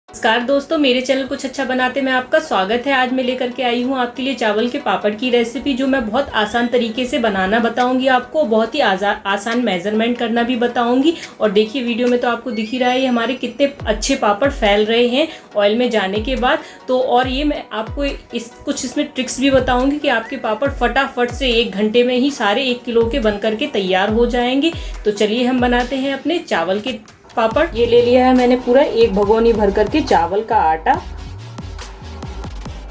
नमस्कार दोस्तों, मेरे चैनल कुछ अच्छा बनाते में आपका स्वागत है। आज मैं लेकर के आई हूँ आपके लिए चावल के पापड़ की रेसिपी, जो मैं बहुत आसान तरीके से बनाना बताऊंगी आपको। बहुत ही आसान मेजरमेंट करना भी बताऊंगी। और देखिए वीडियो में तो आपको दिख ही रहा है ये हमारे कितने अच्छे पापड़ फैल रहे हैं ऑयल में जाने के बाद। तो और ये मैं आपको कुछ इसमें ट्रिक्स भी बताऊँगी कि आपके पापड़ फटाफट से 1 घंटे में ही सारे 1 किलो के बन करके तैयार हो जाएंगे। तो चलिए हम बनाते हैं अपने चावल के पापड़। ये ले लिया है मैंने पूरा 1 भगोनी भर करके चावल का आटा।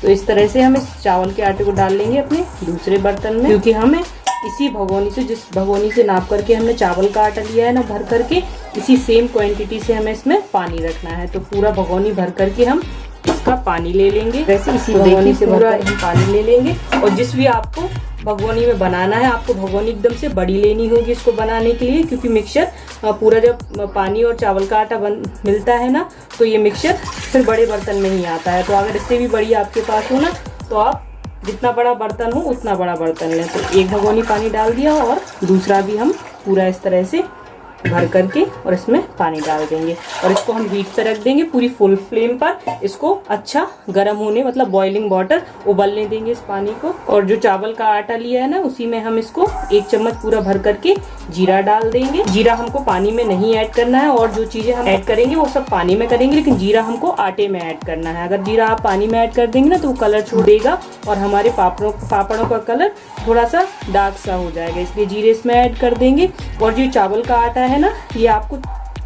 तो इस तरह से हम इस चावल के आटे को डाल लेंगे अपने दूसरे बर्तन में, क्योंकि हमें इसी भगोनी से, जिस भगोनी से नाप करके हमने चावल का आटा लिया है ना भर करके, इसी सेम क्वांटिटी से हमें इसमें पानी रखना है। तो पूरा भगोनी भर करके हम इसका पानी ले लेंगे। वैसे इसी भगोनी से पूरा हम पानी ले लेंगे। और जिस भी आपको भगोनी में बनाना है, आपको भगोनी एकदम से बड़ी लेनी होगी इसको बनाने के लिए, क्योंकि मिक्सचर पूरा जब पानी और चावल का आटा मिलता है ना, तो ये मिक्सचर फिर बड़े बर्तन में ही आता है। तो अगर इससे भी बड़ी आपके पास हो ना, तो आप जितना बड़ा बर्तन हो उतना बड़ा बर्तन लें। तो 1 भगोनी पानी डाल दिया और दूसरा भी हम पूरा इस तरह से भर करके और इसमें पानी डाल देंगे। और इसको हम हीट पे रख देंगे पूरी फुल फ्लेम पर। इसको अच्छा गर्म होने, मतलब बॉइलिंग वाटर उबलने देंगे इस पानी को। और जो चावल का आटा लिया है ना, उसी में हम इसको 1 चम्मच पूरा भर करके जीरा डाल देंगे। जीरा हमको पानी में नहीं ऐड करना है, और जो चीजें हम ऐड करेंगे वो सब पानी में करेंगे, लेकिन जीरा हमको आटे में ऐड करना है। अगर जीरा आप पानी में ऐड कर देंगे ना, तो वो कलर छोड़ेगा और हमारे पापड़ों का कलर थोड़ा सा डार्क सा हो जाएगा, इसलिए जीरे इसमें ऐड कर देंगे। और जो चावल का आटा है ना, ये आपको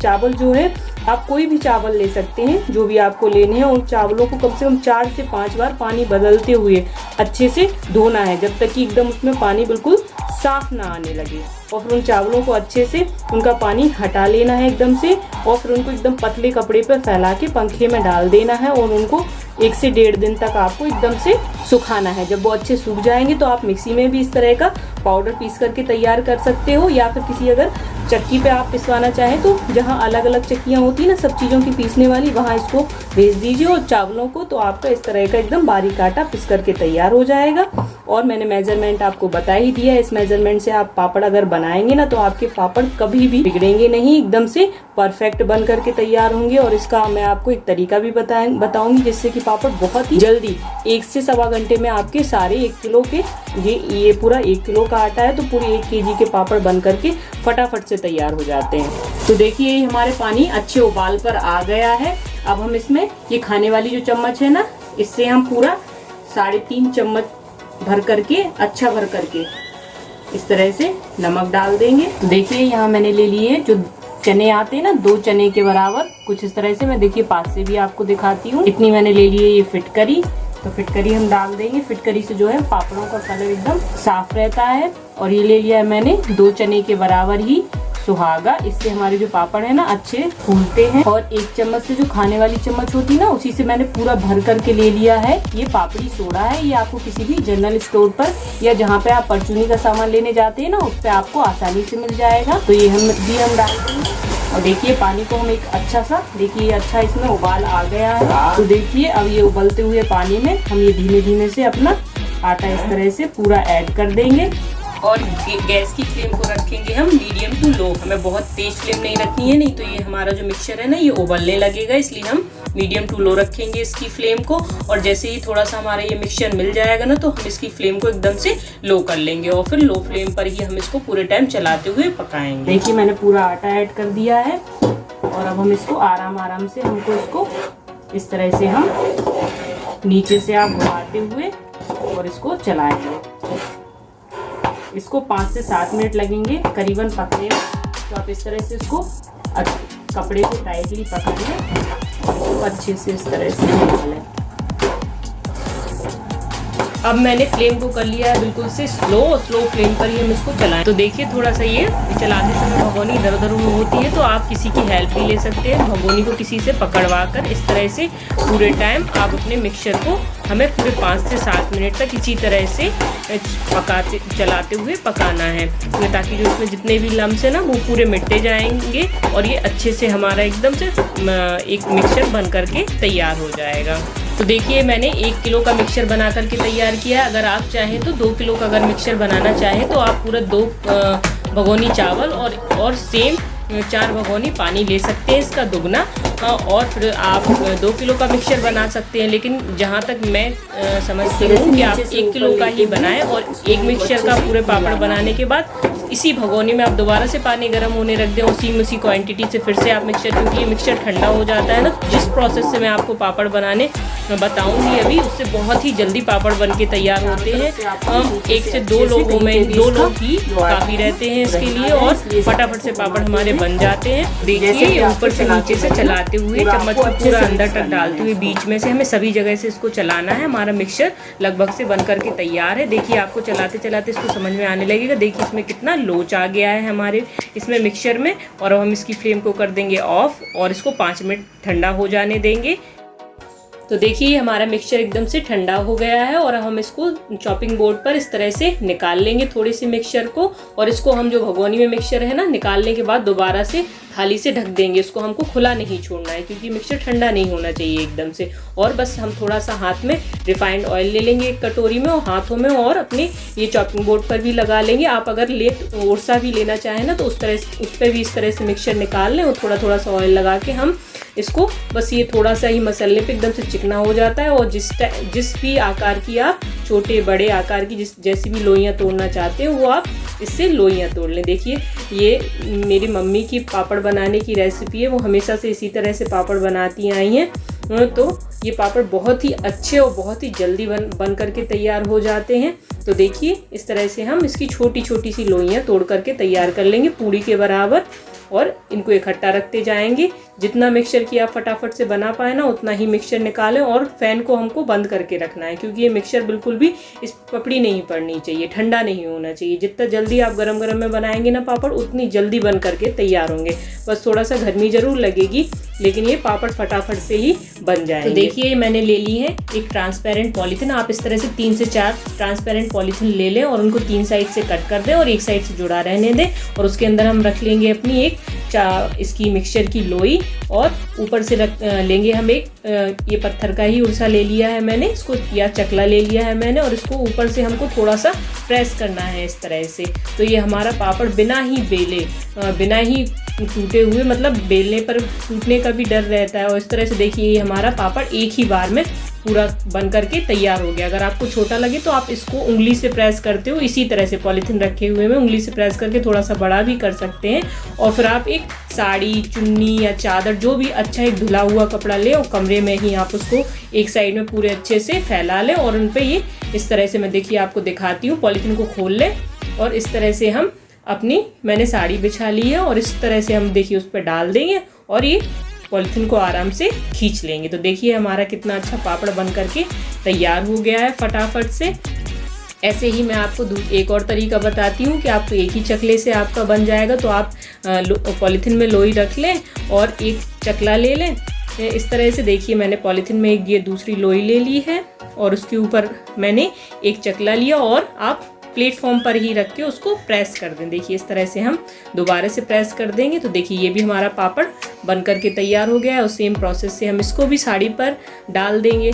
चावल जो है, आप कोई भी चावल ले सकते हैं जो भी आपको लेने हैं। उन चावलों को कम से कम 4 से 5 बार पानी बदलते हुए अच्छे से धोना है, जब तक कि एकदम उसमें पानी बिल्कुल साफ ना आने लगे। और फिर उन चावलों को अच्छे से उनका पानी हटा लेना है एकदम से, और फिर उनको एकदम पतले कपड़े पर फैला के पंखे में डाल देना है। और उनको 1 से 1.5 दिन तक आपको एकदम से सुखाना है। जब वो अच्छे सूख जाएंगे तो आप मिक्सी में भी इस तरह का पाउडर पीस करके तैयार कर सकते हो, या फिर किसी अगर चक्की पे आप पिसवाना चाहें तो जहाँ अलग अलग चक्कियाँ होती है ना सब चीज़ों की पीसने वाली, वहाँ इसको भेज दीजिए और चावलों को, तो आपका इस तरह का एकदम बारीक आटा पिस करके तैयार हो जाएगा। और मैंने मेजरमेंट आपको बता ही दिया है। इस मेजरमेंट से आप पापड़ अगर बनाएंगे ना, तो आपके पापड़ कभी भी बिगड़ेंगे नहीं, एकदम से परफेक्ट बन करके तैयार होंगे। और इसका मैं आपको एक तरीका भी बताऊंगी, जिससे कि पापड़ बहुत ही जल्दी 1 से सवा घंटे में आपके सारे 1 किलो के, ये पूरा 1 किलो का आटा है, तो पूरे 1 केजी के पापड़ बन करके फटाफट से तैयार हो जाते हैं। तो देखिए ये हमारे पानी अच्छे उबाल पर आ गया है। अब हम इसमें ये खाने वाली जो चम्मच है ना, इससे हम पूरा 3.5 चम्मच भर करके, अच्छा भर करके इस तरह से नमक डाल देंगे। देखिए यहाँ मैंने ले लिए जो चने आते हैं ना, 2 चने के बराबर, कुछ इस तरह से। मैं देखिए पास से भी आपको दिखाती हूँ। इतनी मैंने ले लिए ये फिटकरी। तो फिटकरी हम डाल देंगे। फिटकरी से जो है पापड़ों का कलर एकदम साफ रहता है। और ये ले लिया है मैंने 2 चने के बराबर ही सुहागा। इससे हमारे जो पापड़ है ना अच्छे फूलते हैं। और 1 चम्मच से जो खाने वाली चम्मच होती है ना, उसी से मैंने पूरा भर करके ले लिया है ये पापड़ी सोडा है। ये आपको किसी भी जनरल स्टोर पर या जहाँ पे आप परचूनी का सामान लेने जाते हैं ना, उस पर आपको आसानी से मिल जाएगा। तो ये हम डाल देंगे। और देखिए पानी को हम एक अच्छा सा, देखिए अच्छा इसमें उबाल आ गया है। तो देखिए अब ये उबलते हुए पानी में हम ये धीमे धीमे से अपना आटा इस तरह से पूरा ऐड कर देंगे। और गैस की फ्लेम को रखेंगे हम मीडियम टू लो। हमें बहुत तेज फ्लेम नहीं रखनी है, नहीं तो ये हमारा जो मिक्सचर है ना ये उबलने लगेगा। इसलिए हम मीडियम टू लो रखेंगे इसकी फ्लेम को। और जैसे ही थोड़ा सा हमारा ये मिक्सचर मिल जाएगा ना, तो हम इसकी फ्लेम को एकदम से लो कर लेंगे। और फिर लो फ्लेम पर ही हम इसको पूरे टाइम चलाते हुए पकाएंगे। देखिए मैंने पूरा आटा ऐड कर दिया है। और अब हम इसको आराम से, हमको इसको इस तरह से हम नीचे से आप घुमाते हुए और इसको चलाएंगे। इसको 5 से 7 मिनट लगेंगे करीबन पकने में। तो आप इस तरह से इसको कपड़े को टाइटली पकड़ लें और इसको अच्छे से इस तरह से निकालें। अब मैंने फ्लेम को कर लिया है बिल्कुल से स्लो फ्लेम पर ही हम इसको चलाएं। तो देखिए थोड़ा सा ये चलाते समय भगोनी इधर उधर होती है, तो आप किसी की हेल्प भी ले सकते हैं। भगोनी को किसी से पकड़वा कर इस तरह से पूरे टाइम आप अपने मिक्सचर को, हमें पूरे 5 से 7 मिनट तक इसी तरह से चलाते हुए पकाना है, ताकि जो इसमें जितने भी लम्स है ना वो पूरे मिटते जाएंगे और ये अच्छे से हमारा एकदम से एक मिक्सचर बन करके तैयार हो जाएगा। तो देखिए मैंने 1 किलो का मिक्सचर बना करके तैयार किया है। अगर आप चाहें तो 2 किलो का अगर मिक्सचर बनाना चाहें तो आप पूरा 2 भगोनी चावल और सेम 4 भगोनी पानी ले सकते हैं, इसका दुगना। और फिर आप 2 किलो का मिक्सचर बना सकते हैं। लेकिन जहाँ तक मैं समझती हूँ कि आप 1 किलो का ही बनाएं और एक मिक्सचर का पूरे पापड़ बनाने के बाद इसी भगोनी में आप दोबारा से पानी गर्म होने रख दें, उसी क्वांटिटी से फिर से आप मिक्सचर, क्योंकि ये मिक्सचर ठंडा हो जाता है ना, जिस प्रोसेस से मैं आपको पापड़ बनाने बताऊंगी अभी, उससे बहुत ही जल्दी पापड़ बन के तैयार होते हैं। 1 से 2 लोगों में 2 लोग ही काफ़ी रहते हैं इसके लिए, और फटाफट से पापड़ हमारे बन जाते हैं। देखिए ऊपर से नीचे से चलाते हुए, चम्मच को पूरा अंदर तक डालते हुए बीच में से हमें सभी जगह से इसको चलाना है। हमारा मिक्सचर लगभग से बन करके तैयार है। देखिए आपको चलाते चलाते इसको समझ में आने लगेगा। देखिए इसमें कितना लोच आ गया है हमारे इसमें मिक्सचर में। और अब हम इसकी फ्लेम को कर देंगे ऑफ और इसको 5 मिनट ठंडा हो जाने देंगे। तो देखिए हमारा मिक्सचर एकदम से ठंडा हो गया है और हम इसको चॉपिंग बोर्ड पर इस तरह से निकाल लेंगे थोड़ी सी मिक्सचर को, और इसको हम जो भगोनी में मिक्सचर है ना, निकालने के बाद दोबारा से थाली से ढक देंगे। इसको हमको खुला नहीं छोड़ना है क्योंकि मिक्सचर ठंडा नहीं होना चाहिए एकदम से। और बस हम थोड़ा सा हाथ में रिफाइंड ऑयल ले लेंगे एक कटोरी में और हाथों में, और अपने ये चॉपिंग बोर्ड पर भी लगा लेंगे। आप अगर ओरसा भी लेना चाहें ना तो उस पर भी इस तरह से मिक्सचर निकाल लें और थोड़ा थोड़ा सा ऑयल लगा के हम इसको, बस ये थोड़ा सा ही मसलने पे एकदम से चिकना हो जाता है। और जिस भी आकार की आप, छोटे बड़े आकार की जैसी भी लोइयाँ तोड़ना चाहते हो वो आप इससे लोइयाँ तोड़ लें। देखिए ये मेरी मम्मी की पापड़ बनाने की रेसिपी है, वो हमेशा से इसी तरह से पापड़ बनाती आई हैं। तो ये पापड़ बहुत ही अच्छे और बहुत ही जल्दी बन करके तैयार हो जाते हैं। तो देखिए इस तरह से हम इसकी छोटी छोटी सी लोइयाँ तोड़ करके तैयार कर लेंगे पूरी के बराबर, और इनको इकट्ठा रखते जाएंगे। जितना मिक्सचर की आप फटाफट से बना पाए ना उतना ही मिक्सचर निकालें, और फैन को हमको बंद करके रखना है क्योंकि ये मिक्सचर बिल्कुल भी इस पपड़ी नहीं पड़नी चाहिए, ठंडा नहीं होना चाहिए। जितना जल्दी आप गरम गरम में बनाएंगे ना पापड़, उतनी जल्दी बन करके तैयार होंगे। बस थोड़ा सा गर्मी जरूर लगेगी लेकिन ये पापड़ फटाफट से ही बन जाएंगे। तो देखिए मैंने ले ली है एक ट्रांसपेरेंट पॉलीथिन। आप इस तरह से 3 से 4 ट्रांसपेरेंट पॉलीथिन ले लें और उनको 3 साइड से कट कर दें और एक साइड से जुड़ा रहने दें। और उसके अंदर हम रख लेंगे अपनी एक इसकी मिक्सचर की लोई, और ऊपर से लेंगे हम एक ये पत्थर का ही उरसा ले लिया है मैंने इसको, या चकला ले लिया है मैंने, और इसको ऊपर से हमको थोड़ा सा प्रेस करना है इस तरह से। तो ये हमारा पापड़ बिना ही बेले, बिना ही टूटे हुए, मतलब बेलने पर टूटने का भी डर रहता है। और इस तरह से देखिए ये हमारा पापड़ एक ही बार में पूरा बन करके तैयार हो गया। अगर आपको छोटा लगे तो आप इसको उंगली से प्रेस करते हो, इसी तरह से पॉलीथिन रखे हुए में उंगली से प्रेस करके थोड़ा सा बड़ा भी कर सकते हैं। और फिर आप एक साड़ी, चुन्नी या चादर, जो भी अच्छा एक धुला हुआ कपड़ा ले और कमरे में ही आप उसको एक साइड में पूरे अच्छे से फैला लें और उन पर ये इस तरह से, मैं देखिए आपको दिखाती हूँ, पॉलीथिन को खोल लें और इस तरह से हम अपनी, मैंने साड़ी बिछा ली है और इस तरह से हम देखिए उस पर डाल देंगे और ये पॉलीथिन को आराम से खींच लेंगे। तो देखिए हमारा कितना अच्छा पापड़ बन करके तैयार हो गया है फटाफट से। ऐसे ही मैं आपको एक और तरीका बताती हूँ कि आपको एक ही चकले से आपका बन जाएगा। तो आप पॉलीथिन में लोई रख लें और एक चकला ले लें इस तरह से। देखिए मैंने पॉलीथिन में एक ये दूसरी लोई ले ली है और उसके ऊपर मैंने एक चकला लिया और आप प्लेटफॉर्म पर ही रख के उसको प्रेस कर दें। देखिए इस तरह से हम दोबारा से प्रेस कर देंगे तो देखिए ये भी हमारा पापड़ बन करके तैयार हो गया है। और सेम प्रोसेस से हम इसको भी साड़ी पर डाल देंगे।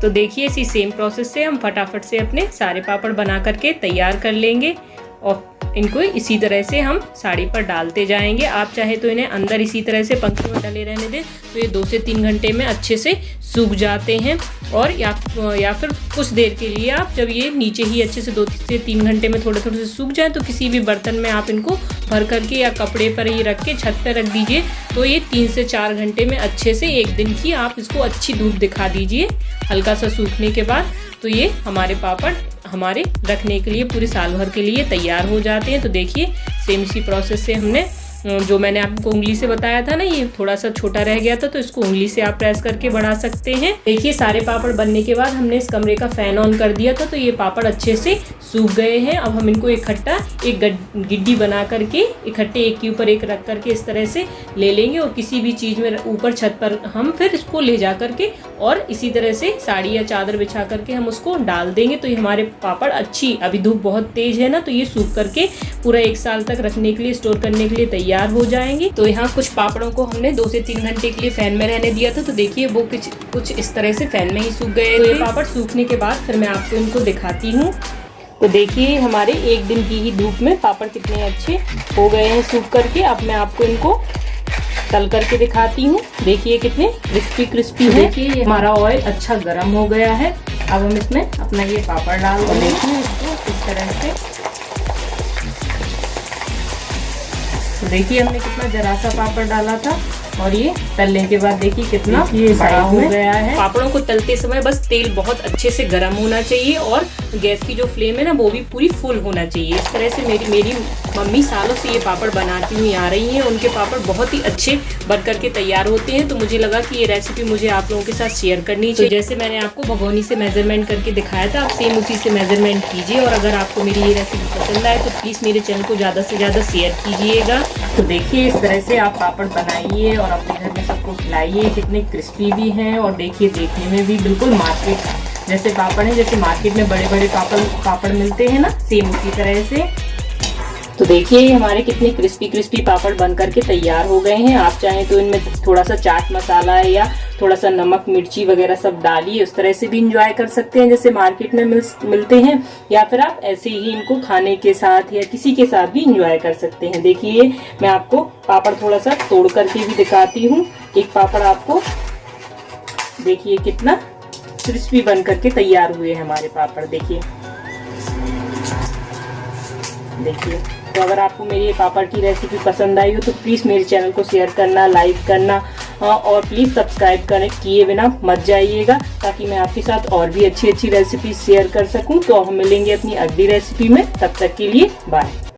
तो देखिए इसी सेम प्रोसेस से हम फटाफट से अपने सारे पापड़ बना करके तैयार कर लेंगे और इनको इसी तरह से हम साड़ी पर डालते जाएंगे। आप चाहे तो इन्हें अंदर इसी तरह से पंखे में डले रहने दें तो ये 2 से 3 घंटे में अच्छे से सूख जाते हैं। और या फिर कुछ देर के लिए आप, जब ये नीचे ही अच्छे से 2 से 3 घंटे में थोड़े थोड़े से सूख जाए तो किसी भी बर्तन में आप इनको भर करके या कपड़े पर ही रख के छत पर रख दीजिए। तो ये 3 से 4 घंटे में अच्छे से, एक दिन की आप इसको अच्छी धूप दिखा दीजिए हल्का सा सूखने के बाद। तो ये हमारे पापड़ हमारे रखने के लिए पूरे साल भर के लिए तैयार हो जाते हैं। तो देखिए सेम इसी प्रोसेस से हमने, जो मैंने आपको उंगली से बताया था ना, ये थोड़ा सा छोटा रह गया था तो इसको उंगली से आप प्रेस करके बढ़ा सकते हैं। देखिए सारे पापड़ बनने के बाद हमने इस कमरे का फैन ऑन कर दिया था तो ये पापड़ अच्छे से सूख गए हैं। अब हम इनको इकट्ठा एक गिड्डी बना करके इकट्ठे एक के ऊपर एक रख करके इस तरह से ले लेंगे और किसी भी चीज़ में ऊपर छत पर हम फिर इसको ले जा करके और इसी तरह से साड़ी या चादर बिछा करके हम उसको डाल देंगे। तो ये हमारे पापड़ अच्छी, अभी धूप बहुत तेज है ना तो ये सूख करके पूरा 1 साल तक रखने के लिए, स्टोर करने के लिए तैयार हो जाएंगे। तो यहाँ कुछ पापड़ों को हमने 2 से 3 घंटे के लिए फैन में रहने दिया था तो देखिए वो कुछ इस तरह से फैन में ही सूख गए। तो ये पापड़ सूखने के बाद फिर मैं आपको इनको दिखाती हूँ। तो देखिए हमारे 1 दिन की ही धूप में पापड़ कितने अच्छे हो गए हैं सूख करके। अब मैं आपको इनको तल करके दिखाती हूँ। देखिए कितने क्रिस्पी क्रिस्पी है। देखिए हमारा ऑयल अच्छा गर्म हो गया है। अब हम इसमें अपना ये पापड़ डाल देंगे। देखिए इसको इस तरह से। तो देखिए हमने कितना जरा सा पापड़ डाला था और ये तलने के बाद देखिए कितना बड़ा हो गया है। पापड़ों को तलते समय बस तेल बहुत अच्छे से गर्म होना चाहिए और गैस की जो फ्लेम है ना वो भी पूरी फुल होना चाहिए। इस तरह से मेरी मम्मी सालों से ये पापड़ बनाती हुई आ रही हैं। उनके पापड़ बहुत ही अच्छे बन करके तैयार होते हैं। तो मुझे लगा कि ये रेसिपी मुझे आप लोगों के साथ शेयर करनी चाहिए। तो जैसे मैंने आपको भगोनी से मेजरमेंट करके दिखाया था, आप सेम उसी से मेजरमेंट कीजिए। और अगर आपको मेरी ये रेसिपी पसंद आए तो प्लीज़ मेरे चैनल को ज़्यादा से ज़्यादा शेयर कीजिएगा। तो देखिए इस तरह से आप पापड़ बनाइए और अपने घर में सबको खिलाइए। कितने क्रिस्पी भी हैं और देखिए देखने में भी बिल्कुल मार्केट जैसे पापड़ हैं, जैसे मार्केट में बड़े बड़े पापड़ मिलते हैं ना, सेम उसी तरह से। तो देखिए हमारे कितने क्रिस्पी क्रिस्पी पापड़ बन करके तैयार हो गए हैं। आप चाहें तो इनमें थोड़ा सा चाट मसाला या थोड़ा सा नमक मिर्ची वगैरह सब डालिए, उस तरह से भी इंजॉय कर सकते हैं जैसे मार्केट में मिलते हैं। या फिर आप ऐसे ही इनको खाने के साथ या किसी के साथ भी इंजॉय कर सकते हैं। देखिए मैं आपको पापड़ थोड़ा सा तोड़ करके भी दिखाती हूँ। एक पापड़ आपको देखिए कितना क्रिस्पी बन करके तैयार हुए हैं हमारे पापड़। देखिए तो अगर आपको मेरी ये पापड़ की रेसिपी पसंद आई हो तो प्लीज़ मेरे चैनल को शेयर करना, लाइक करना और प्लीज़ सब्सक्राइब किए बिना मत जाइएगा, ताकि मैं आपके साथ और भी अच्छी अच्छी रेसिपी शेयर कर सकूं। तो हम मिलेंगे अपनी अगली रेसिपी में, तब तक के लिए बाय।